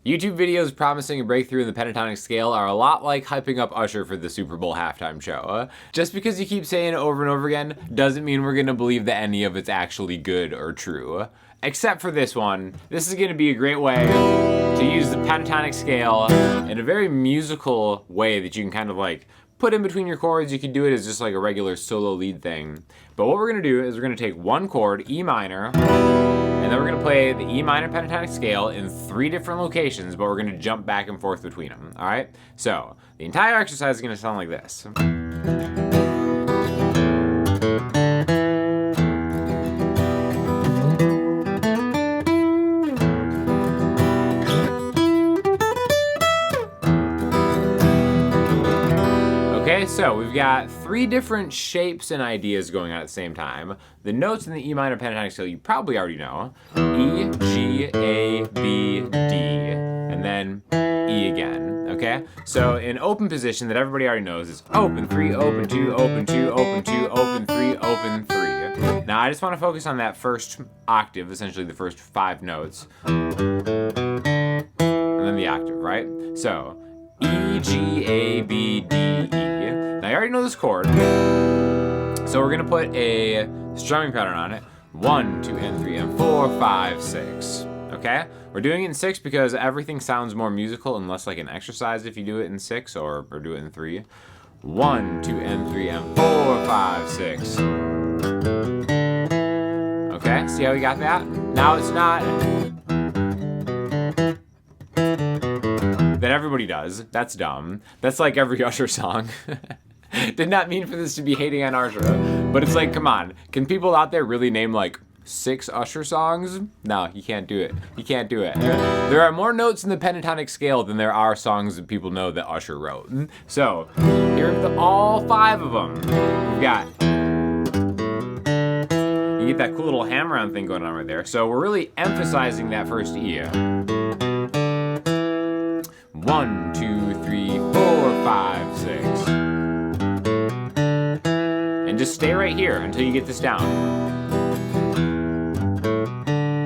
YouTube videos promising a breakthrough in the pentatonic scale are a lot like hyping up Usher for the Super Bowl halftime show. Just because you keep saying it over and over again doesn't mean we're gonna believe that any of it's actually good or true. Except for this one. This is gonna be a great way to use the pentatonic scale in a very musical way that you can kind of like put in between your chords. You can do it as just like a regular solo lead thing. But what we're gonna do is we're gonna take one chord, E minor, and then we're gonna play the E minor pentatonic scale in 3 different locations, but we're gonna jump back and forth between them, all right? So, the entire exercise is gonna sound like this. Okay, so we've got 3 different shapes and ideas going on at the same time. The notes in the E minor pentatonic scale you probably already know. E, G, A, B, D, and then E again, okay? So in open position that everybody already knows is open 3, open 2, open 2, open 2, open 3, open 3. Now I just want to focus on that first octave, essentially the first 5 notes. And then the octave, right? So E, G, A, B, D, E. Now you already know this chord, so we're gonna put a strumming pattern on it. 1, 2, and 3, and 4, 5, 6. Okay? We're doing it in 6 because everything sounds more musical and less like an exercise if you do it in 6 or do it in 3. 1, 2, and 3, and 4, 5, 6. Okay, see how we got that? Now it's not that everybody does. That's dumb. That's like every Usher song. Did not mean for this to be hating on Usher, but it's like, come on. Can people out there really name like 6 Usher songs? No, you can't do it. You can't do it. There are more notes in the pentatonic scale than there are songs that people know that Usher wrote. So, here are all 5 of them. We've got, you get that cool little hammer-on thing going on right there. So we're really emphasizing that first E. 1, 2, 3, 4, 5, 6. And just stay right here until you get this down.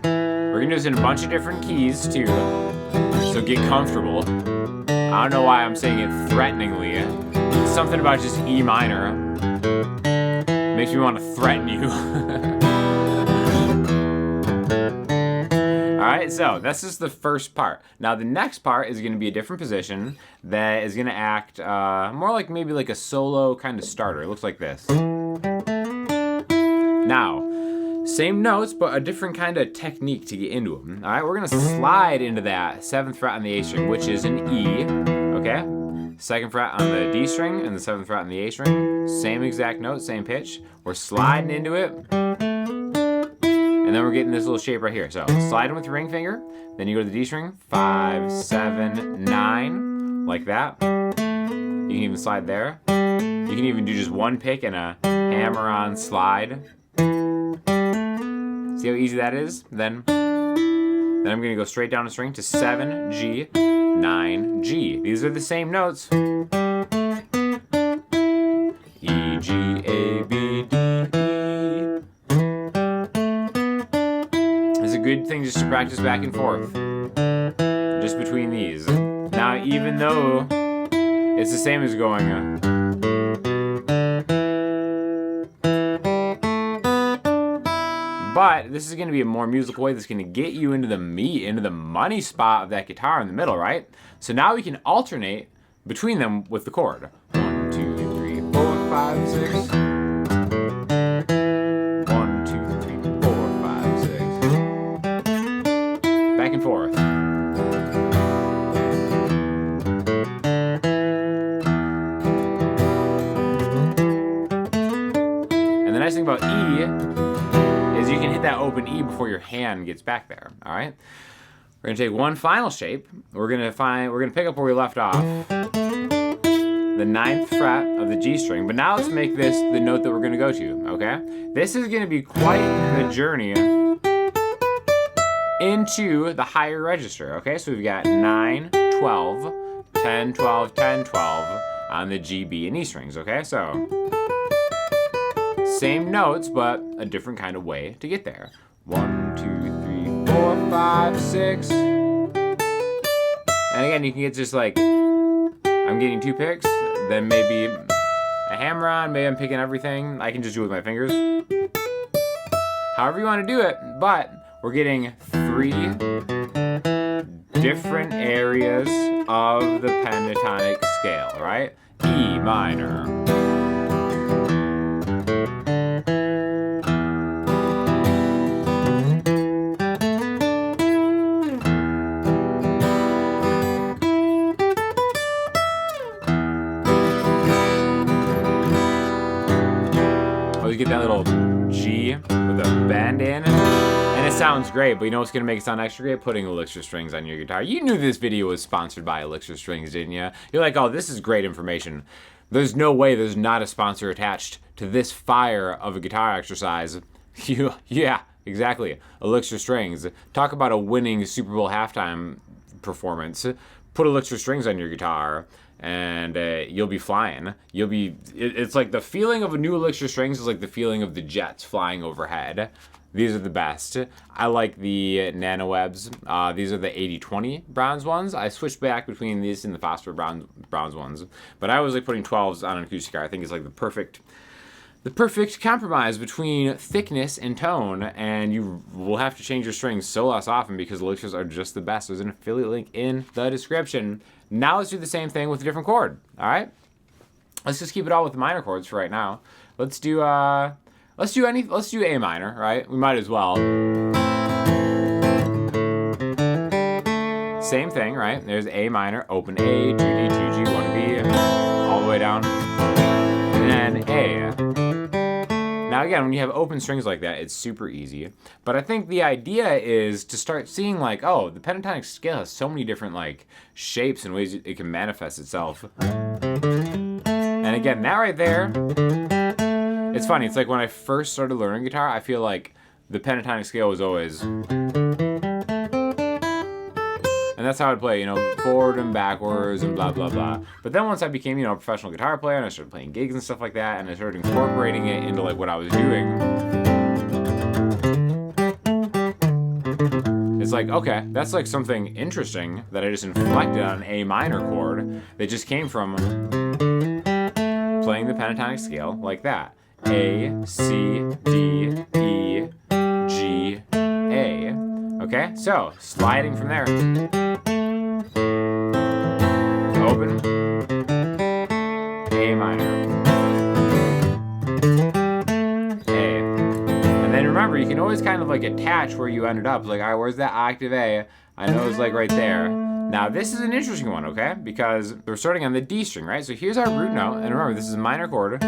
We're gonna do this in a bunch of different keys too, so get comfortable. I don't know why I'm saying it threateningly. It's something about just E minor. Makes me want to threaten you. Alright, so this is the first part. Now the next part is going to be a different position that is going to act more like maybe like a solo kind of starter. It looks like this. Now, same notes, but a different kind of technique to get into them. Alright, we're going to slide into that 7th fret on the A string, which is an E, okay? 2nd fret on the D string and the 7th fret on the A string. Same exact note, same pitch. We're sliding into it. And then we're getting this little shape right here. So slide in with your ring finger, then you go to the D string, 5, 7, 9, like that. You can even slide there. You can even do just one pick and a hammer-on slide. See how easy that is? Then I'm gonna go straight down the string to 7, G, 9, G. These are the same notes. E, G, A, B, D, E. It's a good thing just to practice back and forth, just between these. Now, even though it's the same as going but this is going to be a more musical way that's going to get you into the meat, into the money spot of that guitar in the middle, right? So now we can alternate between them with the chord. 1, 2, 3, 4, 5, 6. 1, 2, 3, 4, 5, 6. Back and forth. And the nice thing about E is you can hit that open E before your hand gets back there. All right. We're gonna take one final shape. We're gonna pick up where we left off, the 9th fret of the G string. But now let's make this the note that we're gonna go to. Okay. This is gonna be quite the journey into the higher register. Okay. So we've got 9, 12, 10, 12, 10, 12 on the G, B, and E strings. Okay. So same notes, but a different kind of way to get there. 1, 2, 3, 4, 5, 6. And again, you can get just like, I'm getting 2 picks, then maybe a hammer on, maybe I'm picking everything. I can just do it with my fingers. However you want to do it, but we're getting 3 different areas of the pentatonic scale, right? E minor. You get that little G with a bend in, and it sounds great, but you know what's gonna make it sound extra great? Putting Elixir strings on your guitar. You knew this video was sponsored by Elixir strings, didn't you? You're like, oh, this is great information. There's no way there's not a sponsor attached to this fire of a guitar exercise. Yeah, exactly. Elixir strings. Talk about a winning Super Bowl halftime performance. Put Elixir strings on your guitar, and you'll be flying. It's like the feeling of a new Elixir strings is like the feeling of the jets flying overhead. These are the best. I like the Nano Webs. These are the 80-20 bronze ones. I switched back between these and the phosphor bronze ones, but I was like putting 12s on an acoustic guitar. I think it's like the perfect compromise between thickness and tone, and you will have to change your strings so less often because Elixirs are just the best. There's an affiliate link in the description. Now let's do the same thing with a different chord, all right? Let's just keep it all with the minor chords for right now. Let's do A minor, right? We might as well. Same thing, right? There's A minor, open A, 2D, 2G, 1B, all the way down, and then A. Now again, when you have open strings like that, it's super easy. But I think the idea is to start seeing like, oh, the pentatonic scale has so many different like shapes and ways it can manifest itself. And again, that right there, it's funny. It's like when I first started learning guitar, I feel like the pentatonic scale was always, and that's how I'd play, you know, forward and backwards and blah, blah, blah. But then once I became, you know, a professional guitar player and I started playing gigs and stuff like that, and I started incorporating it into like what I was doing, it's like, okay, that's like something interesting that I just inflected on an A minor chord that just came from playing the pentatonic scale like that. A, C, D, E, G, A. Okay, so sliding from there. Open, A minor, A. And then remember, you can always kind of like attach where you ended up. Like, all right, where's that octave A? I know it's like right there. Now this is an interesting one, okay? Because we're starting on the D string, right? So here's our root note, and remember, this is a minor chord.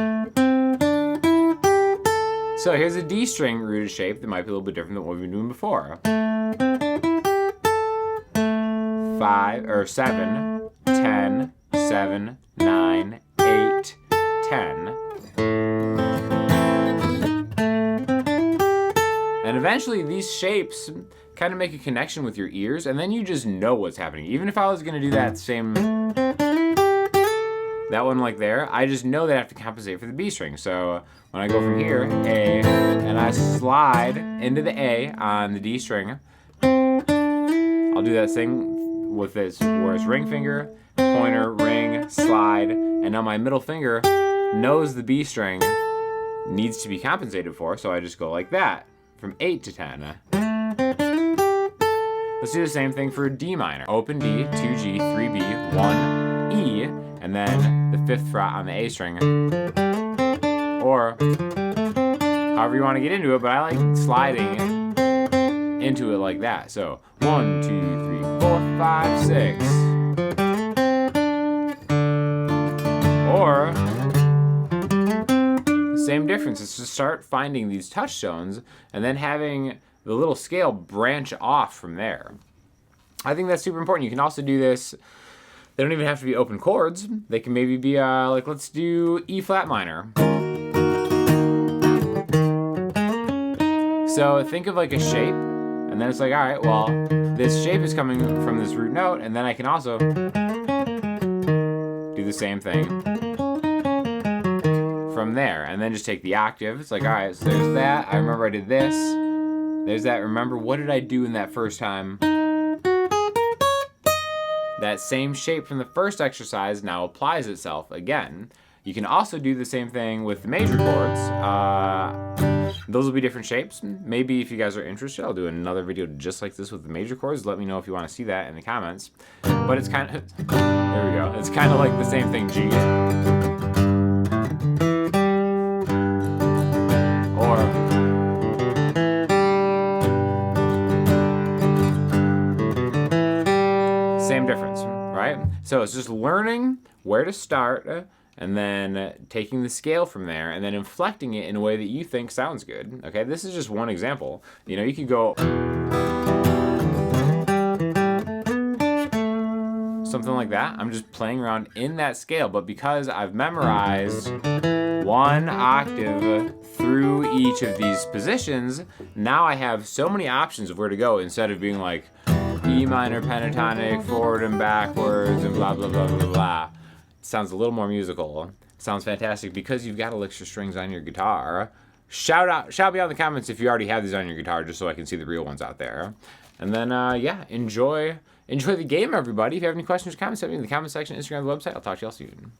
So here's a D string rooted shape that might be a little bit different than what we've been doing before. 5 or 7, 10, 7, 9, 8, 10. And eventually these shapes kind of make a connection with your ears, and then you just know what's happening. Even if I was gonna do that one like there, I just know that I have to compensate for the B string. So when I go from here, A, and I slide into the A on the D string, I'll do that thing with this, where it's ring finger, pointer, ring, slide, and now my middle finger knows the B string needs to be compensated for, so I just go like that, from 8 to 10. Let's do the same thing for D minor. Open D, 2G, 3B, 1E, and then the 5th fret on the A string. Or however you want to get into it, but I like sliding into it like that. So 1, 2, 3, 4, 5, 6. Or same difference. It's to start finding these touchstones and then having the little scale branch off from there. I think that's super important. You can also do this. They don't even have to be open chords. They can maybe be like, let's do E flat minor. So think of like a shape, and then it's like, all right, well, this shape is coming from this root note, and then I can also do the same thing from there, and then just take the octave. It's like, all right, so there's that. I remember I did this. There's that. Remember, what did I do in that first time? that same shape from the first exercise now applies itself again. You can also do the same thing with the major chords. Those will be different shapes. Maybe if you guys are interested, I'll do another video just like this with the major chords. Let me know if you want to see that in the comments. But it's kind of, there we go. It's kind of like the same thing, G. Or, same difference, right? So it's just learning where to start, and then taking the scale from there and then inflecting it in a way that you think sounds good. Okay, this is just one example. You know, you could go something like that. I'm just playing around in that scale, but because I've memorized one octave through each of these positions, now I have so many options of where to go instead of being like E minor pentatonic, forward and backwards, and blah, blah, blah, blah, blah. Sounds a little more musical. Sounds fantastic because you've got elixir strings on your guitar. Shout me out in the comments if you already have these on your guitar, just so I can see the real ones out there. And then, yeah, enjoy the game, everybody. If you have any questions or comments, send me in the comment section, Instagram, the website. I'll talk to y'all soon.